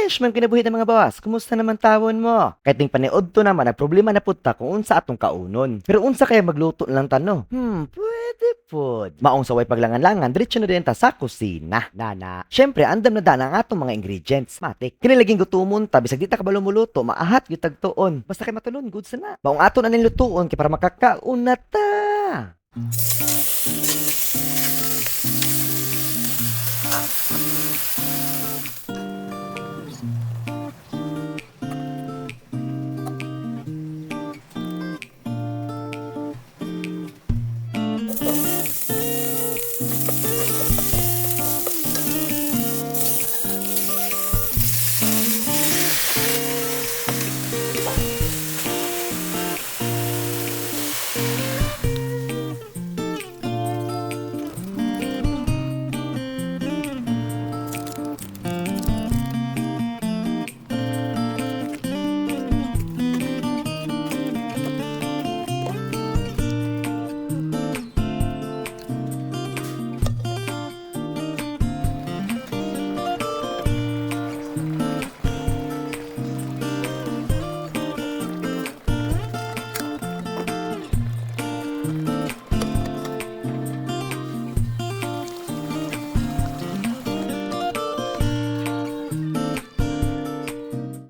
Fresh man kinabuhi ng mga bawas. Kumusta naman tawon mo? Kahit ning paniod to naman nagproblema na pud ta kung unsa atong kaunon. Pero unsa kaya magluto lang tano? Pwede pod. Maong saway paglangan-langan, diretso na din ta sa kusina. Nana. Syempre, andam na dana ang atong mga ingredients. Matik. Kinilaging gutumon ta bisag di ta kabalo muluto, maahat gyud tagtuon. Basta kay matulon good sana. Maong aton na lutuon kay para makakaon na ta.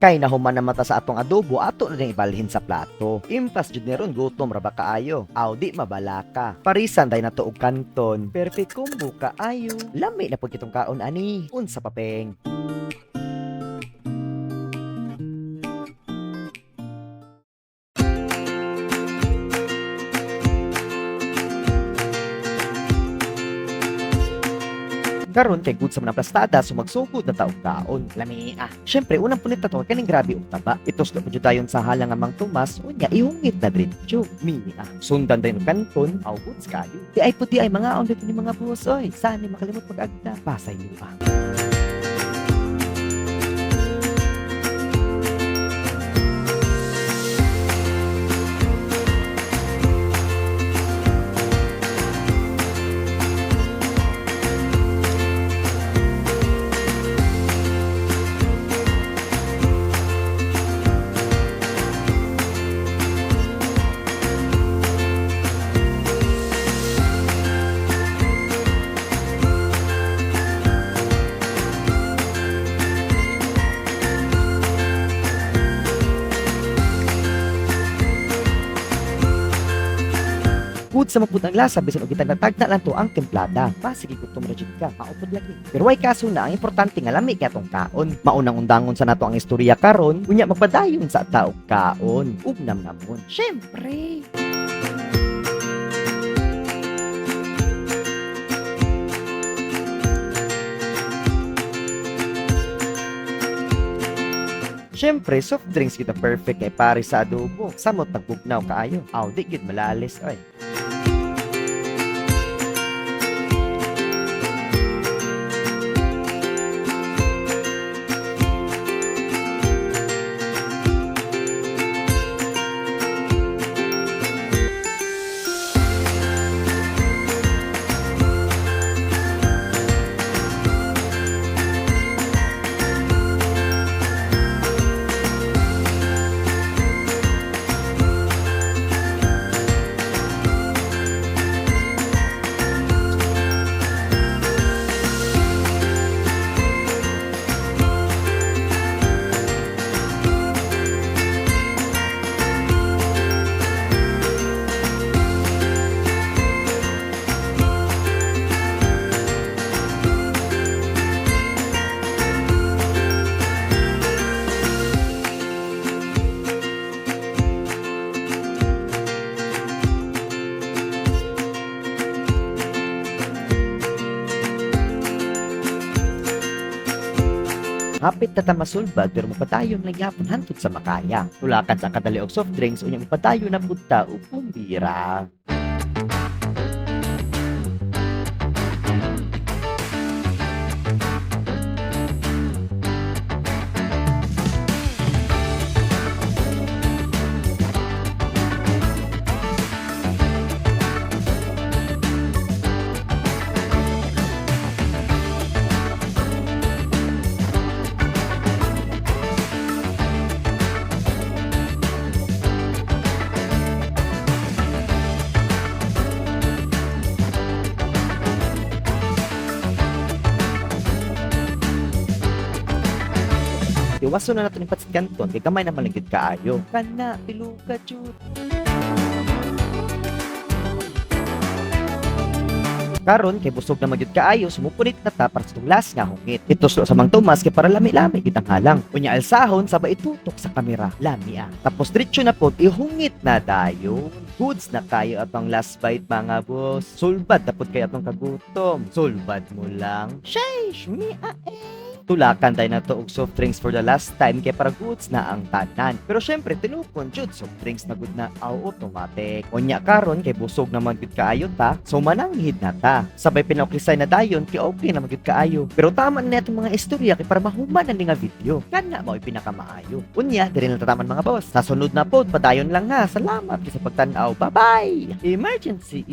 Kay nahuman na mata sa atong adobo, ato na din ibalhin sa plato. Impas jud ni ron gutom ra ba kaayo. Aw di mabalaka. Parisan day nato og kanton. Perfect combo kaayo. Lami na pud kitong kaon ani. Unsa papeng? Karon kay good sa mga plastada so magsugod na taog kaon. Lami ah. Syempre unang punit na to kaning grabe og taba. Itos na pud dayon sa halang nga Mang Tomas unya ihungit na diretso. Mini ah. Sundan dayon kanton aw goods kayo. Di ay puti ay mga on dito ni mga buhos oy. Saan ni makalimot pag-agda. Pasay niyo ah. Good sa mapud ang lasa bisan og gitagtagna lang to ang templada. Pasige gutom ra jud ka, maupod lagi. Pero way kaso na ang importante nga lami kay atong kaon. Maunang undangon sa nato ang istorya karon, unya magpadayon sa taog kaon. Ug namnamon. Syempre. Syempre, soft drinks kita perfect kay pare sa adobo. Samot nagbugnaw kaayo. Aw, di gid malalis oy. Hapit na tamasulbag pero mapadayon lang yapon hantod sa makaya. Tulakan sa kadali og soft drinks unyang mapadayon na punta ug bumbira. Luwaso na nato ni Patsit Canton kay gamay na malagid kaayo. Kana piluka jud. Karon kay busog na magyud kaayo, sumupunit na ta para sa tunglas nga hungit. Ituslo sa Mang Tomas kay para lami-lami gitang halang. Unya alsahon sabay itutok sa kamera. Lami ah. Tapos diretso na pod ihungit na dayon. Goods na kayo atong last bite mga boss. Sulbad na pod kay atong kagutom. Sulbad mo lang. Sheesh, mi tulakan tayo na to og soft drinks for the last time kay para goods na ang tanan. Pero syempre tinukon jud soft drinks na good na automatic. Unya karon kay busog na magud kaayo ta, so mananghid na ta. Sabay pinaklisay na dayon kay okay na magud kaayo. Pero tama na itong mga istorya kay para mahuman ang nga video. Kana mao pinakamaayo. Unya diri na tataman mga boss. Sa sunod na pod padayon lang ha. Salamat sa pagtan-aw. Bye-bye. Emergency.